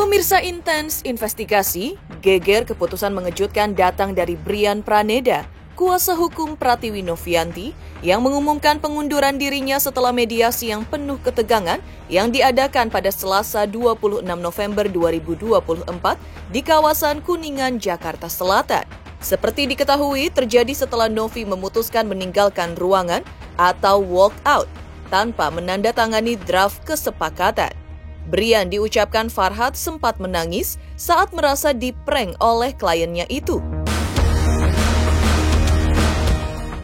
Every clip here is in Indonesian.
Pemirsa Intens Investigasi, geger keputusan mengejutkan datang dari Brian Praneda, kuasa hukum Pratiwi Novianti, yang mengumumkan pengunduran dirinya setelah mediasi yang penuh ketegangan yang diadakan pada Selasa 26 November 2024 di kawasan Kuningan, Jakarta Selatan. Seperti diketahui, terjadi setelah Novi memutuskan meninggalkan ruangan atau walk out tanpa menandatangani draft kesepakatan. Brian diucapkan Farhad sempat menangis saat merasa diprank oleh kliennya itu.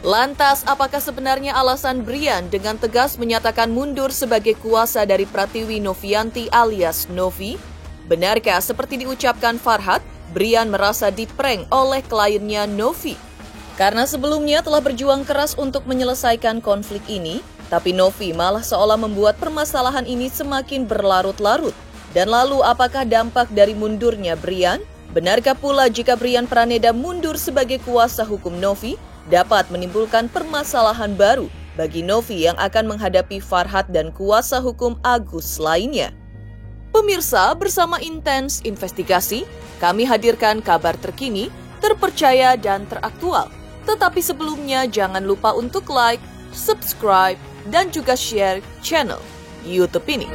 Lantas, apakah sebenarnya alasan Brian dengan tegas menyatakan mundur sebagai kuasa dari Pratiwi Novianti alias Novi? Benarkah seperti diucapkan Farhad, Brian merasa diprank oleh kliennya Novi? Karena sebelumnya telah berjuang keras untuk menyelesaikan konflik ini, tapi Novi malah seolah membuat permasalahan ini semakin berlarut-larut. Dan lalu apakah dampak dari mundurnya Brian? Benarkah pula jika Brian Praneda mundur sebagai kuasa hukum Novi dapat menimbulkan permasalahan baru bagi Novi yang akan menghadapi Farhad dan kuasa hukum Agus lainnya? Pemirsa, bersama Intens Investigasi, kami hadirkan kabar terkini, terpercaya dan teraktual. Tetapi sebelumnya jangan lupa untuk like, subscribe, dan juga share channel YouTube ini.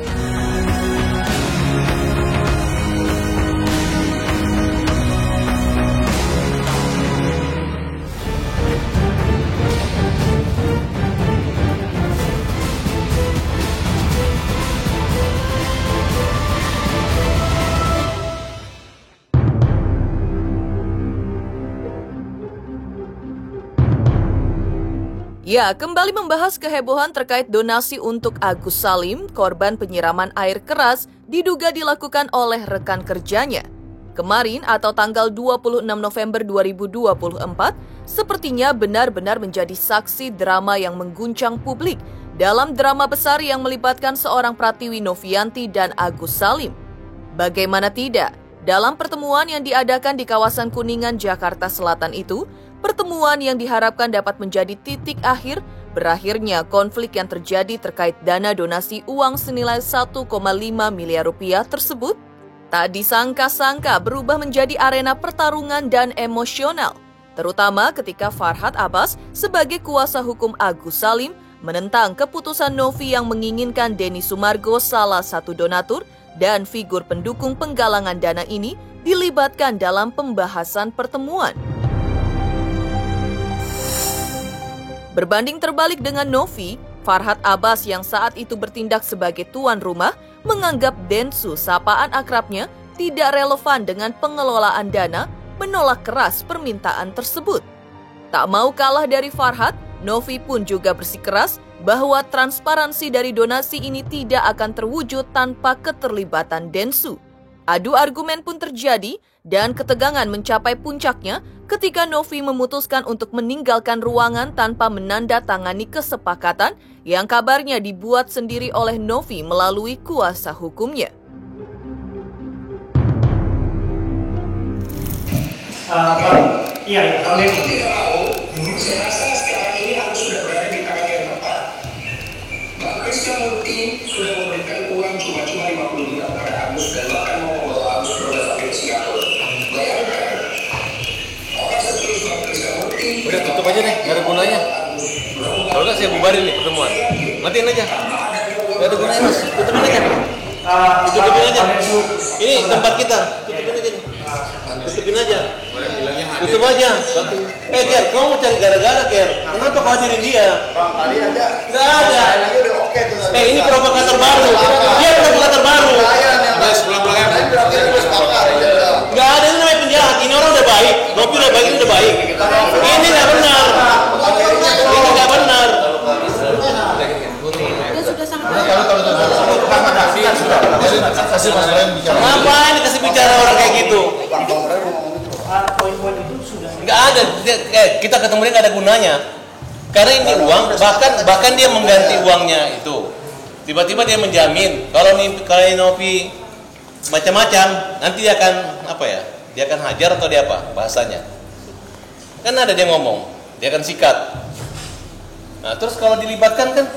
Ya, kembali membahas kehebohan terkait donasi untuk Agus Salim, korban penyiraman air keras diduga dilakukan oleh rekan kerjanya. Kemarin atau tanggal 26 November 2024, sepertinya benar-benar menjadi saksi drama yang mengguncang publik dalam drama besar yang melibatkan seorang Pratiwi Novianti dan Agus Salim. Bagaimana tidak, dalam pertemuan yang diadakan di kawasan Kuningan, Jakarta Selatan itu, pertemuan yang diharapkan dapat menjadi titik akhir berakhirnya konflik yang terjadi terkait dana donasi uang senilai 1,5 miliar rupiah tersebut, tak disangka-sangka berubah menjadi arena pertarungan dan emosional, terutama ketika Farhad Abbas sebagai kuasa hukum Agus Salim menentang keputusan Novi yang menginginkan Denny Sumargo, salah satu donatur dan figur pendukung penggalangan dana ini, dilibatkan dalam pembahasan pertemuan. Berbanding terbalik dengan Novi, Farhad Abbas yang saat itu bertindak sebagai tuan rumah menganggap Densu, sapaan akrabnya, tidak relevan dengan pengelolaan dana, menolak keras permintaan tersebut. Tak mau kalah dari Farhad, Novi pun juga bersikeras bahwa transparansi dari donasi ini tidak akan terwujud tanpa keterlibatan Densu. Adu argumen pun terjadi dan ketegangan mencapai puncaknya ketika Novi memutuskan untuk meninggalkan ruangan tanpa menandatangani kesepakatan yang kabarnya dibuat sendiri oleh Novi melalui kuasa hukumnya. Iya, kami tidak tahu. Saya rasa sekarang ini harus sudah berada di tangan yang tepat. Mbak Krisna Murti sudah memberikan uang cuma-cuma 50 juta kepada Agus dan bahkan mau membawa Agus berobat sampai ke Singapura. Bayangkan, orang seterus Mbak Krisna Murti. Udah tutup aja deh, gak ada gunanya. Kalau nggak saya bubarin nih pertemuan. Matiin aja. Gak ada gunanya mas, tutupin aja. Tutupin aja. Ini tempat kita, tutupin aja nih. Tutupin aja. Tutup aja. Ger, kamu mau cari gara-gara, Ger? Kenapa kau hadirin dia? Tadi aja. Nggak ada. Udah oke tuh. Ini provokator baru. Dia provokator baru. Nggak ada, ini namanya penjahat. Ini orang udah baik. Novi udah baik, ini udah baik. Ini nggak benar. Ini nggak benar. Ngapain dikasih bicara orang kayak gitu? Poin-poin itu sudah. Nggak ada, kita ketemu dia nggak ada gunanya. Karena ini uang, bahkan dia mengganti uangnya itu. Tiba-tiba dia menjamin kalau Novi macam-macam, nanti dia akan apa ya? Dia akan hajar atau dia apa bahasanya? Kan ada dia ngomong, dia akan sikat. Nah terus kalau dilibatkan kan,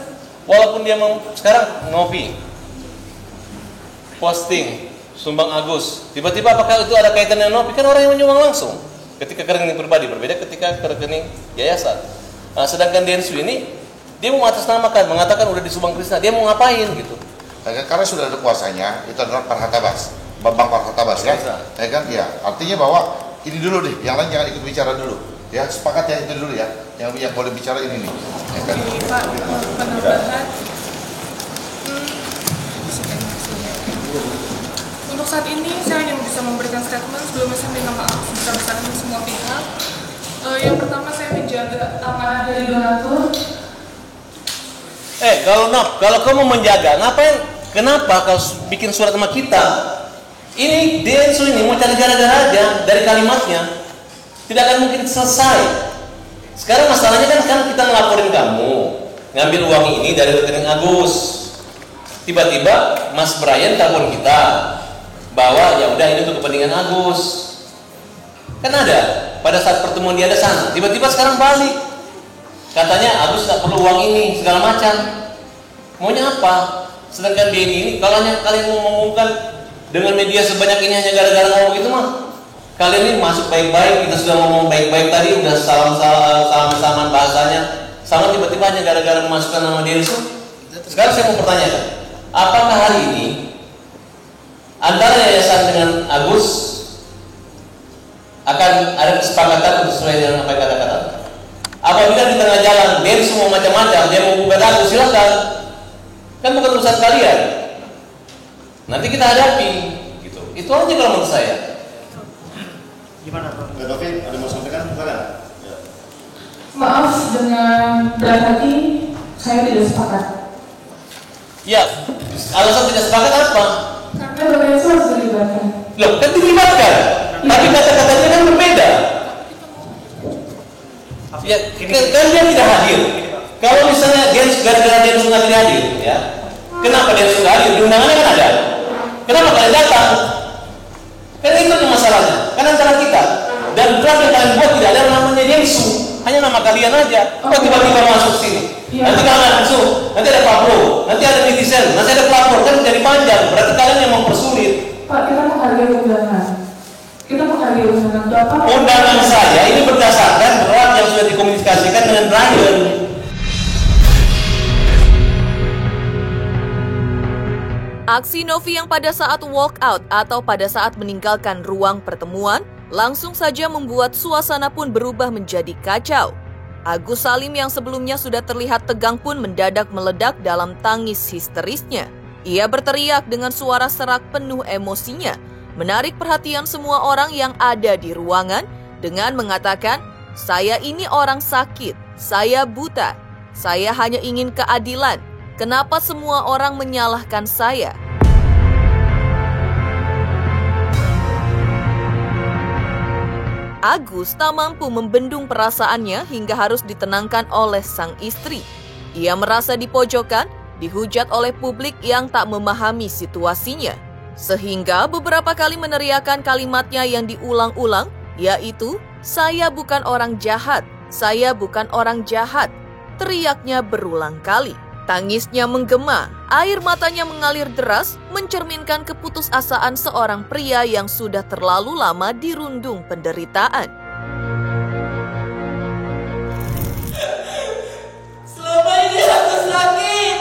walaupun dia mau sekarang Novi posting sumbang Agus. Tiba-tiba apakah itu ada kaitan dengan Nopi? Kan orang yang menyumbang langsung. Ketika ke rekening pribadi berbeda ketika ke rekening yayasan. Nah, sedangkan Densu ini dia mau atasnamakan, mengatakan udah disumbang Krishna, dia mau ngapain gitu? Karena sudah ada kuasanya, itu adalah Parhatabas, Bambang Parhatabas ya. Ya kan? Ya, artinya bahwa ini dulu deh, yang lain jangan ikut bicara dulu. Ya, sepakat ya itu dulu ya. Yang boleh bicara ini nih. Ya kan? Ini Pak, penambahan. Untuk saat ini saya hanya bisa memberikan statement sebelumnya saya minta maaf sebesar-besarnya semua pihak. Yang pertama saya menjaga amanah dari donatur. Kalau kamu menjaga, ngapain? Kenapa kau bikin surat sama kita? Ini Densu ini mau cari gara-gara aja dari kalimatnya. Tidak akan mungkin selesai. Sekarang masalahnya kan kita ngelaporin kamu ngambil uang ini dari rekening Agus. Tiba-tiba Mas Brian telepon kita bahwa ya udah ini untuk kepentingan Agus. Kan ada pada saat pertemuan dia ada sana. Tiba-tiba sekarang balik. Katanya Agus tak perlu uang ini segala macam. Maunya apa? Sedangkan dia ini kalau kalian mau mengumumkan dengan media sebanyak ini hanya gara-gara ngomong gitu mah. Kalian ini masuk baik-baik, kita sudah ngomong baik-baik tadi, udah salam-salaman bahasanya. Sama tiba-tiba hanya gara-gara memasukkan nama Densu. Sekarang saya mau pertanyakan, apakah hari ini antara yayasan dengan Agus akan ada kesepakatan sesuai dengan apa yang kata-kata? Apabila di tengah jalan Densu mau macam-macam, dia mau gugat Agus, silakan. Kan bukan urusan kalian. Nanti kita hadapi, gitu. Itu aja kalau menurut saya. Gimana Pak? Novi, ada mau sampaikan? Bukan? Ya. Maaf dengan berat hati saya tidak sepakat. Ya, alasan tidak sepakat apa? Karena Bapak Yesus harus dilibatkan. Loh, kan dilibatkan. Tapi kata-katanya kan berbeda. Ya, kan dia tidak hadir. Kalau misalnya gara-gara dia nggak tidak hadir, ya. Kenapa dia sudah hadir? Di undangannya kan ada. Kenapa kalian datang? Kan itu masalahnya. Kan antara kita. Dan draft yang kalian buat tidak ada namanya Densu. Hanya nama kalian aja. Kok tiba-tiba masuk sini? Nanti kalian masuk. Nanti ada Pablo. Nanti ada netizen. Nanti ada pelapor. Kan jadi panjang. Berarti kalian yang mempersulit. Pak, kita menghargai undangan. Kita menghargai undangan Bapak. Undangan saya ini berdasarkan draft yang sudah dikomunikasikan dengan Brian. Aksi Novi yang pada saat walk out atau pada saat meninggalkan ruang pertemuan langsung saja membuat suasana pun berubah menjadi kacau. Agus Salim yang sebelumnya sudah terlihat tegang pun mendadak meledak dalam tangis histerisnya. Ia berteriak dengan suara serak penuh emosinya, menarik perhatian semua orang yang ada di ruangan dengan mengatakan, "Saya ini orang sakit, saya buta, saya hanya ingin keadilan. Kenapa semua orang menyalahkan saya?" Agus tak mampu membendung perasaannya hingga harus ditenangkan oleh sang istri. Ia merasa dipojokkan, dihujat oleh publik yang tak memahami situasinya. Sehingga beberapa kali meneriakkan kalimatnya yang diulang-ulang, yaitu, "Saya bukan orang jahat, saya bukan orang jahat." Teriaknya berulang kali. Tangisnya menggema, air matanya mengalir deras, mencerminkan keputusasaan seorang pria yang sudah terlalu lama dirundung penderitaan. Selama ini aku sakit.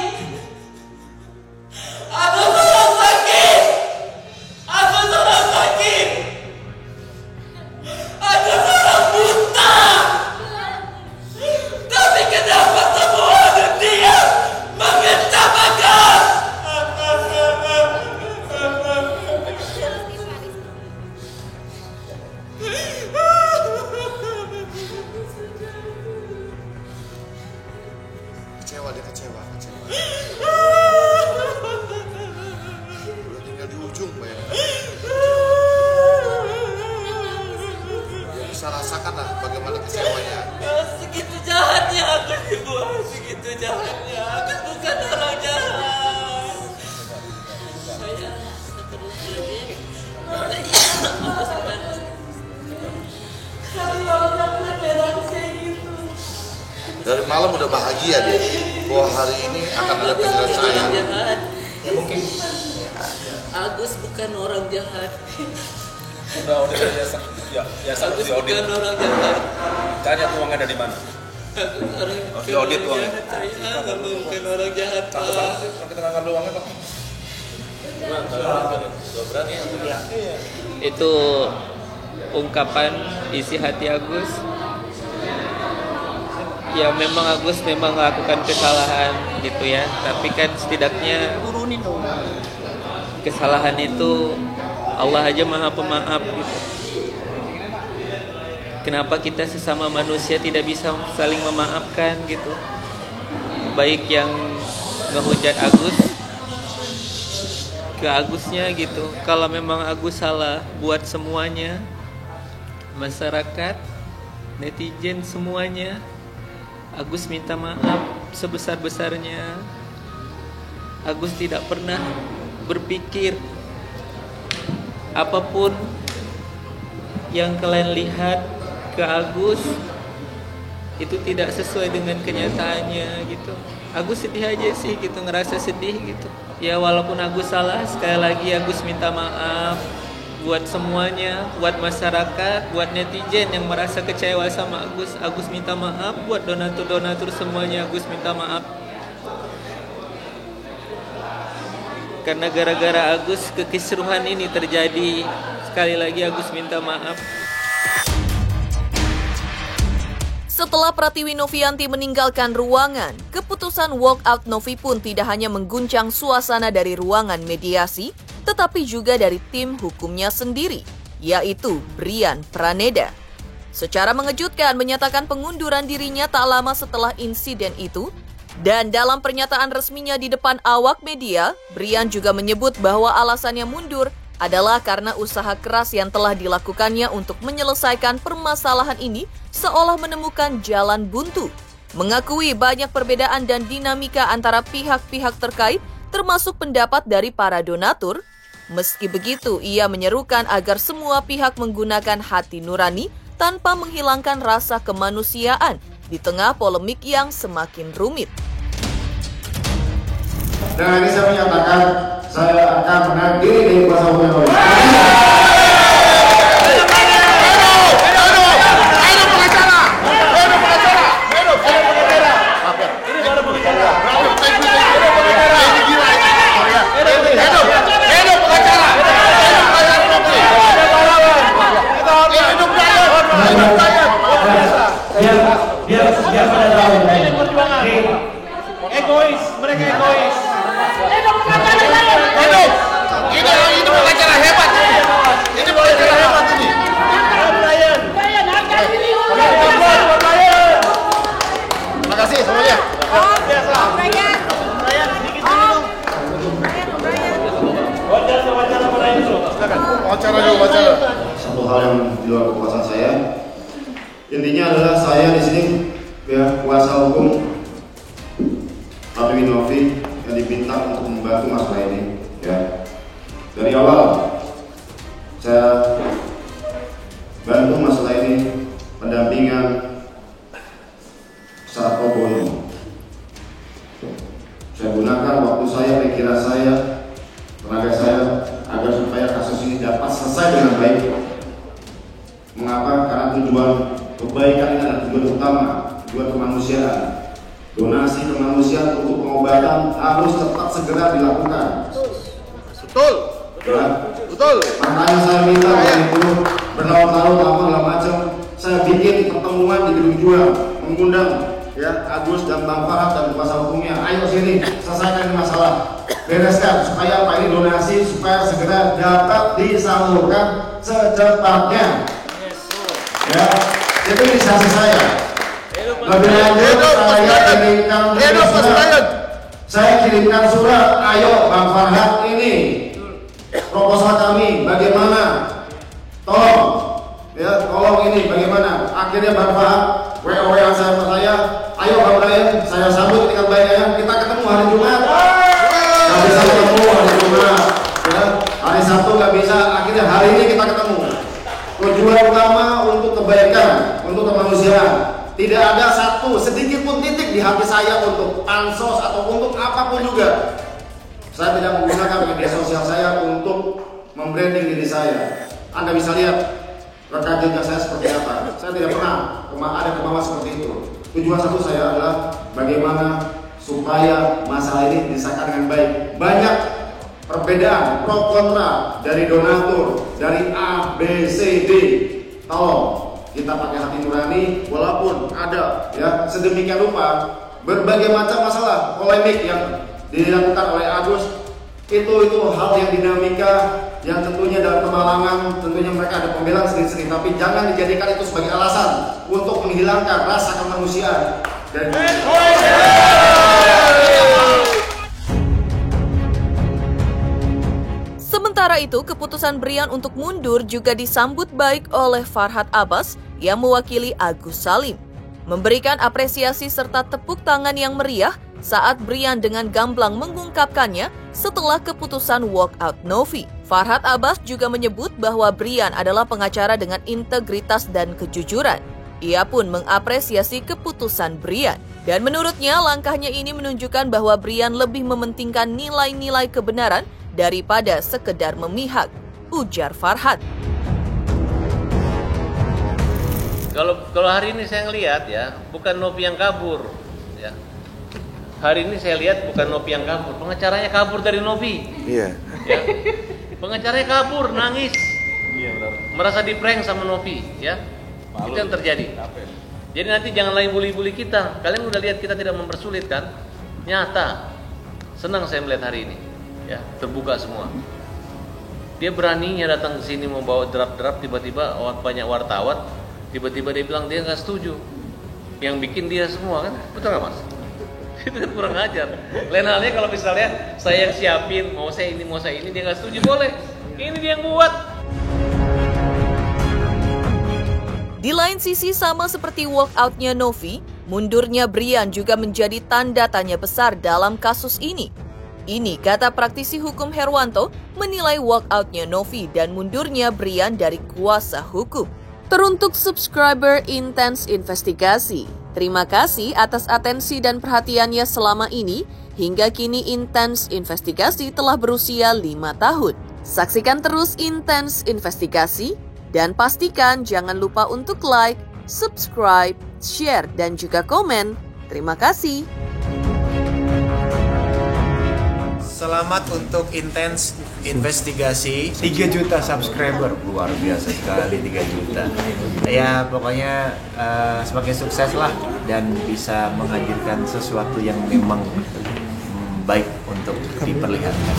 Aku sangat sakit. Aku sangat sakit. Aku sangat buta. Tapi kenapa semua dunia mengencamakan? Kecewa. Udah tinggal di ujung, Pak. Ya, bisa rasakan lah bagaimana kecewanya. Segitu jahatnya aku dibuat. Segitu jahatnya. Aku bukan orang jahat. Saya terus lebih. Kalau orang beneran kayak gitu. Dari malam udah bahagia dia bahwa hari ini akan ada penyelesaian. Ya mungkin. Agus bukan orang jahat. Udah ya Agus bukan orang jahat. Tanya uangnya ada di mana? Orang di audit uangnya. Saya bukan orang jahat, Pak. Kalau kita nggak ngambil uangnya, Pak. Itu ungkapan isi hati Agus. Ya memang Agus memang melakukan kesalahan gitu ya, tapi kan setidaknya kesalahan itu Allah aja maha pemaaf gitu. Kenapa kita sesama manusia tidak bisa saling memaafkan gitu? Baik yang ngehujat Agus ke Agusnya gitu. Kalau memang Agus salah buat semuanya, masyarakat, netizen semuanya, Agus minta maaf sebesar-besarnya. Agus tidak pernah berpikir apapun yang kalian lihat ke Agus itu tidak sesuai dengan kenyataannya gitu. Agus sedih aja sih gitu, ngerasa sedih gitu. Ya walaupun Agus salah, sekali lagi Agus minta maaf buat semuanya, buat masyarakat, buat netizen yang merasa kecewa sama Agus. Agus minta maaf, buat donatur-donatur semuanya Agus minta maaf. Karena gara-gara Agus kekisruhan ini terjadi. Sekali lagi Agus minta maaf. Setelah Pratiwi Novianti meninggalkan ruangan, keputusan walkout Novi pun tidak hanya mengguncang suasana dari ruangan mediasi, tetapi juga dari tim hukumnya sendiri, yaitu Brian Praneda. Secara mengejutkan menyatakan pengunduran dirinya tak lama setelah insiden itu, dan dalam pernyataan resminya di depan awak media, Brian juga menyebut bahwa alasannya mundur adalah karena usaha keras yang telah dilakukannya untuk menyelesaikan permasalahan ini seolah menemukan jalan buntu. Mengakui banyak perbedaan dan dinamika antara pihak-pihak terkait, termasuk pendapat dari para donatur. Meski begitu, ia menyerukan agar semua pihak menggunakan hati nurani tanpa menghilangkan rasa kemanusiaan di tengah polemik yang semakin rumit. Dengan ini saya menyatakan saya akan menarik diri dari kuasa hukum yang lain. Biar pada tahu egois, mereka egois. Ini pengacara hebat. Ini pengacara hebat ini. Terima kasih semuanya. Wawancara. Satu hal yang di luar kekuasaan saya. Intinya adalah saya di sini ya kuasa hukum Pratiwi Novi yang diminta untuk membantu masalah ini ya. Dari awal saya bantu masalah ini pendampingan secara pro bono. Saya gunakan waktu saya, pikiran saya, tenaga saya agar supaya kasus ini dapat selesai dengan baik. Mengapa? Karena tujuan kebaikan ini adalah tujuan utama, tujuan kemanusiaan. Donasi kemanusiaan untuk pengobatan harus tetap segera dilakukan. Betul. Ya. Betul. Makanya saya minta itu bertahun-tahun segala macam. Saya bikin pertemuan di Gedung Juang, mengundang ya Agus dan Bang Farhat dan kuasa hukumnya. Ayo sini, selesaikan masalah. Bereskan supaya apa ini donasi supaya segera dapat disalurkan secepatnya. Ya, itu inisiasi saya. Lebih lanjut saya kirimkan surat, ayo Bang Farhat ini proposal kami bagaimana, tolong ini bagaimana. Akhirnya Bang Farhat WA saya, ayo Bang Brian, saya sambut ketika baiknya kita ketemu hari Jumat. Gak bisa ketemu hari Jumat, ya. Hari Sabtu gak bisa, akhirnya hari ini kita ketemu. Tujuan utama untuk kebaikan, untuk kemanusiaan. Tidak ada satu sedikit pun titik di hati saya untuk pansos atau untuk apapun juga. Saya tidak menggunakan media sosial saya untuk membranding diri saya. Anda bisa lihat rekam jejak saya seperti apa. Saya tidak pernah ada kemauan seperti itu. Tujuan satu saya adalah bagaimana supaya masalah ini disahkan dengan baik. Banyak perbedaan pro kontra dari donatur, dari A, B, C, D. Tolong kita pakai hati nurani, walaupun ada ya sedemikian rupa berbagai macam masalah polemik yang dilakukan oleh Agus, itu hal yang dinamika yang tentunya dalam kemalangan, tentunya mereka ada pembelaan sendiri-sendiri, tapi jangan dijadikan itu sebagai alasan untuk menghilangkan rasa kemanusiaan dan Sementara itu, keputusan Brian untuk mundur juga disambut baik oleh Farhad Abbas yang mewakili Agus Salim, memberikan apresiasi serta tepuk tangan yang meriah saat Brian dengan gamblang mengungkapkannya setelah keputusan walkout Novi. Farhad Abbas juga menyebut bahwa Brian adalah pengacara dengan integritas dan kejujuran. Ia pun mengapresiasi keputusan Brian. Dan menurutnya langkahnya ini menunjukkan bahwa Brian lebih mementingkan nilai-nilai kebenaran daripada sekedar memihak, ujar Farhad. Kalau hari ini saya ngelihat ya, bukan Novi yang kabur. Ya. Hari ini saya lihat bukan Novi yang kabur, pengacaranya kabur dari Novi. Iya. Ya. Pengacaranya kabur, nangis. Iya benar. Merasa di-prank sama Novi, ya. Itu yang terjadi. Jadi nanti jangan lagi bully-bully kita. Kalian udah lihat kita tidak mempersulit kan? Nyata. Senang saya melihat hari ini. Ya, terbuka semua. Dia beraninya datang ke sini membawa draft-draft, tiba-tiba banyak wartawan, tiba-tiba dia bilang dia nggak setuju. Yang bikin dia semua kan, betul nggak Mas? Itu kurang ajar. Lain halnya kalau misalnya saya yang siapin, mau saya ini, dia nggak setuju, boleh. Ini dia yang buat. Di lain sisi, sama seperti walkout-nya Novi, mundurnya Brian juga menjadi tanda tanya besar dalam kasus ini. Ini kata praktisi hukum Herwanto menilai walkout-nya Novi dan mundurnya Brian dari kuasa hukum. Teruntuk subscriber Intens Investigasi, terima kasih atas atensi dan perhatiannya selama ini. Hingga kini Intens Investigasi telah berusia 5 tahun. Saksikan terus Intens Investigasi dan pastikan jangan lupa untuk like, subscribe, share, dan juga komen. Terima kasih. Selamat untuk Intens Investigasi 3 juta subscriber, luar biasa sekali 3 juta. Ya pokoknya semakin sukses lah dan bisa menghadirkan sesuatu yang memang baik untuk diperlihatkan.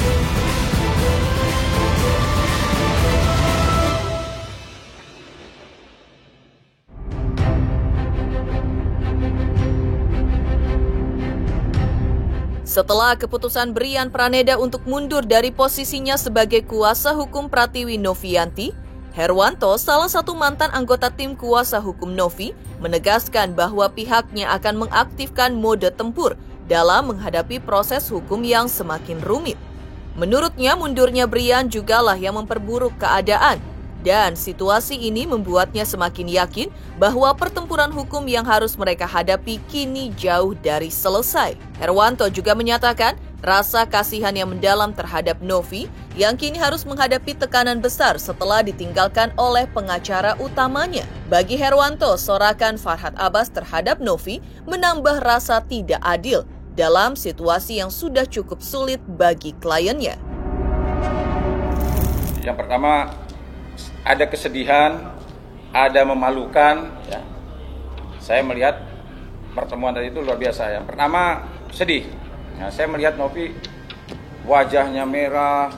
Setelah keputusan Brian Praneda untuk mundur dari posisinya sebagai kuasa hukum Pratiwi Novianti, Herwanto, salah satu mantan anggota tim kuasa hukum Novi, menegaskan bahwa pihaknya akan mengaktifkan mode tempur dalam menghadapi proses hukum yang semakin rumit. Menurutnya, mundurnya Brian jugalah yang memperburuk keadaan, dan situasi ini membuatnya semakin yakin bahwa pertempuran hukum yang harus mereka hadapi kini jauh dari selesai. Herwanto juga menyatakan rasa kasihan yang mendalam terhadap Novi yang kini harus menghadapi tekanan besar setelah ditinggalkan oleh pengacara utamanya. Bagi Herwanto, sorakan Farhad Abbas terhadap Novi menambah rasa tidak adil dalam situasi yang sudah cukup sulit bagi kliennya. Yang pertama, ada kesedihan, ada memalukan, ya. Saya melihat pertemuan tadi itu luar biasa. Yang pertama sedih. Nah, saya melihat Novi wajahnya merah,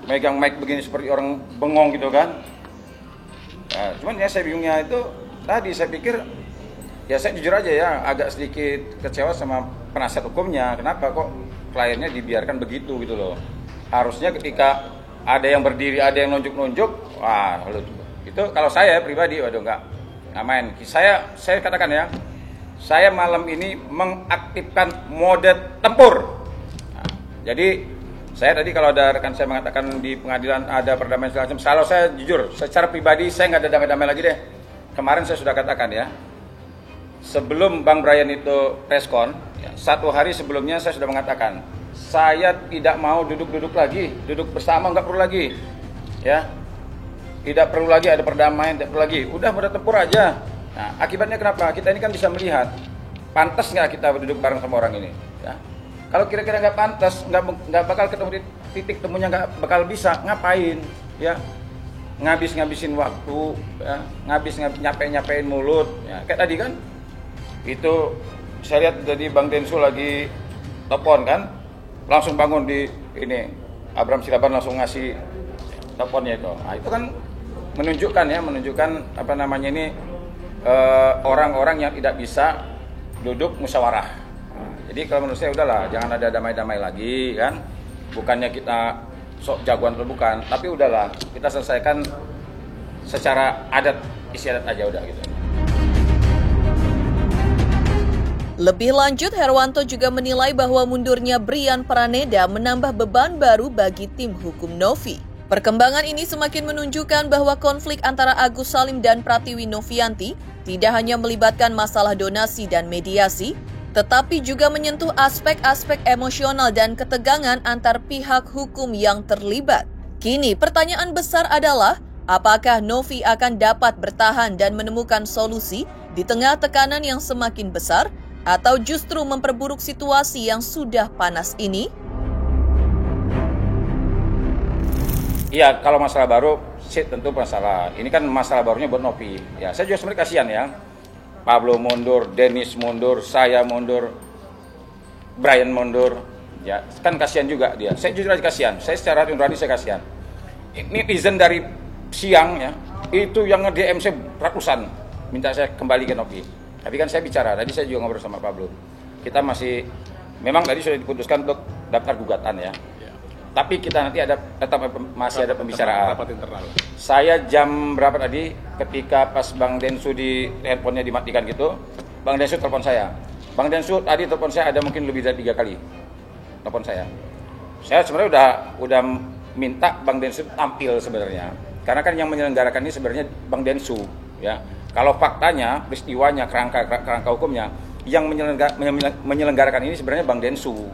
megang mic begini seperti orang bengong gitu kan. Nah, cuman ya saya bingungnya itu tadi saya pikir, ya saya jujur aja ya agak sedikit kecewa sama penasihat hukumnya. Kenapa kok kliennya dibiarkan begitu gitu loh? Harusnya ketika ada yang berdiri, ada yang nunjuk-nunjuk, wah, itu kalau saya pribadi, waduh nggak main. Saya katakan ya, saya malam ini mengaktifkan mode tempur. Nah, jadi saya tadi kalau ada rekan saya mengatakan di pengadilan ada perdamaian segala macam, kalau saya jujur, secara pribadi saya nggak ada damai-damai lagi deh. Kemarin saya sudah katakan ya, sebelum Bang Brian itu preskon, ya, 1 hari sebelumnya saya sudah mengatakan, saya tidak mau duduk lagi, duduk bersama nggak perlu lagi, ya, tidak perlu lagi ada perdamaian, tidak perlu lagi, udah tempur aja. Nah, akibatnya kenapa? Kita ini kan bisa melihat, pantas nggak kita duduk bareng sama orang ini, ya. Kalau kira-kira nggak pantas, nggak bakal ketemu titik temunya, nggak bakal bisa, ngapain, ya, ngabisin waktu, ya, nyapein mulut, ya. Kayak tadi kan, itu saya lihat tadi Bang Densu lagi telepon kan, langsung bangun di ini, Abraham Silaban langsung ngasih teleponnya itu. Nah, itu kan menunjukkan apa namanya ini orang-orang yang tidak bisa duduk musyawarah. Jadi kalau menurut saya udahlah, jangan ada damai-damai lagi kan. Bukannya kita sok jagoan atau bukan, tapi udahlah kita selesaikan secara adat istiadat aja udah gitu. Lebih lanjut, Herwanto juga menilai bahwa mundurnya Brian Praneda menambah beban baru bagi tim hukum Novi. Perkembangan ini semakin menunjukkan bahwa konflik antara Agus Salim dan Pratiwi Novianti tidak hanya melibatkan masalah donasi dan mediasi, tetapi juga menyentuh aspek-aspek emosional dan ketegangan antar pihak hukum yang terlibat. Kini pertanyaan besar adalah, apakah Novi akan dapat bertahan dan menemukan solusi di tengah tekanan yang semakin besar, atau justru memperburuk situasi yang sudah panas ini? Iya, kalau masalah baru sih tentu masalah. Ini kan masalah barunya buat Novi. Ya, saya juga sebenarnya kasihan ya. Pablo mundur, Dennis mundur, saya mundur, Brian mundur. Ya, kan kasihan juga dia. Saya jujur aja kasihan. Saya secara nurani saya kasihan. Netizen dari siang ya, itu yang nge-DM saya ratusan minta saya kembali ke Novi. Tapi kan saya bicara, tadi saya juga ngobrol sama Pablo. Kita masih, memang tadi sudah diputuskan untuk daftar gugatan ya. Tapi kita nanti masih ada pembicaraan. Saya jam berapa tadi, ketika pas Bang Densu di handphonenya dimatikan gitu, Bang Densu telepon saya. Bang Densu tadi telepon saya ada mungkin lebih dari 3 kali telepon saya. Saya sebenarnya udah minta Bang Densu tampil sebenarnya. Karena kan yang menyelenggarakan ini sebenarnya Bang Densu ya. Kalau faktanya, peristiwanya, kerangka hukumnya, yang menyelenggarakan ini sebenarnya Bang Densu.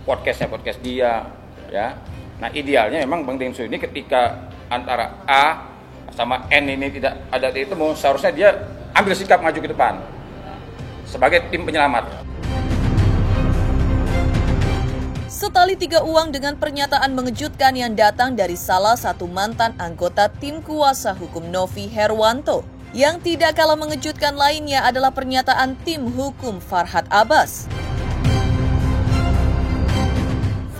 Podcast dia, ya. Nah, idealnya memang Bang Densu ini ketika antara A sama N ini tidak ada ditemu, seharusnya dia ambil sikap maju ke depan sebagai tim penyelamat. Setali 3 uang dengan pernyataan mengejutkan yang datang dari salah satu mantan anggota tim kuasa hukum Novi, Herwanto. Yang tidak kalah mengejutkan lainnya adalah pernyataan tim hukum Farhad Abbas.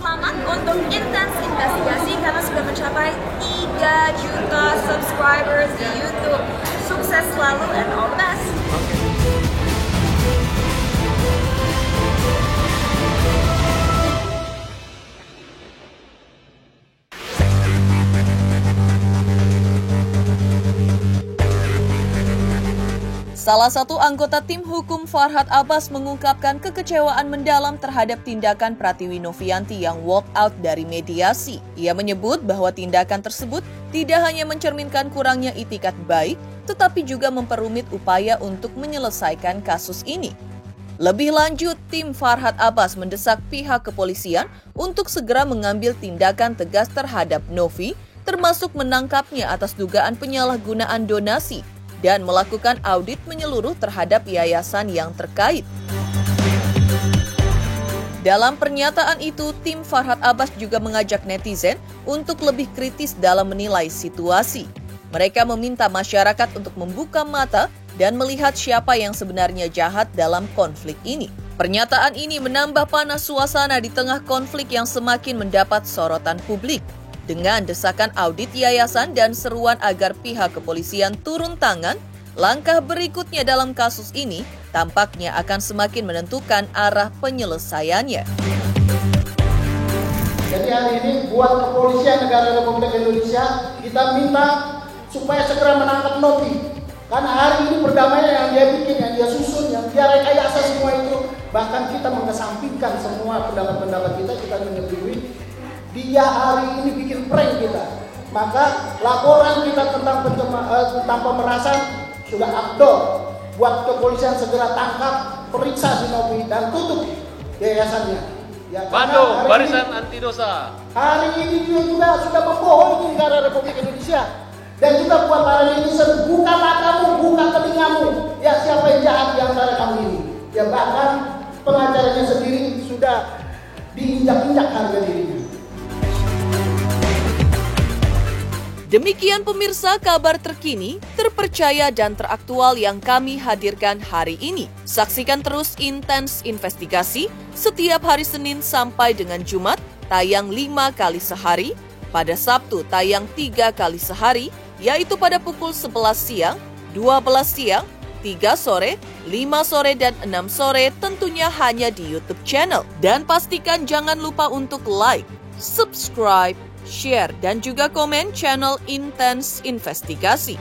Selamat untuk Intens Investigasi karena sudah mencapai 3 juta subscribers di YouTube. Sukses selalu and all the best. Salah satu anggota tim hukum Farhad Abbas mengungkapkan kekecewaan mendalam terhadap tindakan Pratiwi Novianti yang walk out dari mediasi. Ia menyebut bahwa tindakan tersebut tidak hanya mencerminkan kurangnya itikat baik, tetapi juga memperumit upaya untuk menyelesaikan kasus ini. Lebih lanjut, tim Farhad Abbas mendesak pihak kepolisian untuk segera mengambil tindakan tegas terhadap Novi, termasuk menangkapnya atas dugaan penyalahgunaan donasi, dan melakukan audit menyeluruh terhadap yayasan yang terkait. Dalam pernyataan itu, tim Farhad Abbas juga mengajak netizen untuk lebih kritis dalam menilai situasi. Mereka meminta masyarakat untuk membuka mata dan melihat siapa yang sebenarnya jahat dalam konflik ini. Pernyataan ini menambah panas suasana di tengah konflik yang semakin mendapat sorotan publik. Dengan desakan audit yayasan dan seruan agar pihak kepolisian turun tangan, langkah berikutnya dalam kasus ini tampaknya akan semakin menentukan arah penyelesaiannya. Jadi hari ini buat kepolisian negara Republik Indonesia, kita minta supaya segera menangkap Novi. Karena hari ini perdamaian yang dia bikin, yang dia susun, yang dia rekayasa semua itu, bahkan kita mengesampingkan semua pendapat-pendapat kita menyetujui. Dia hari ini bikin prank kita. Maka laporan kita tentang pemerasan sudah abdol. Buat kepolisian segera tangkap, periksa si Novi dan tutup yayasannya. Ya, Bandung, Barisan Anti Dosa. Hari ini juga sudah membohongi negara Republik Indonesia. Dan juga buat para netizen, bukalah kamu, buka telingamu. Ya, siapa yang jahat di antara kamu ini? Ya, bahkan pengacaranya sendiri sudah diinjak-injak harga dirinya. Demikian pemirsa kabar terkini, terpercaya dan teraktual yang kami hadirkan hari ini. Saksikan terus Intens Investigasi setiap hari Senin sampai dengan Jumat, tayang 5 kali sehari, pada Sabtu tayang 3 kali sehari, yaitu pada pukul 11 siang, 12 siang, 3 sore, 5 sore, dan 6 sore, tentunya hanya di YouTube channel. Dan pastikan jangan lupa untuk like, subscribe, share, dan juga komen channel Intens Investigasi.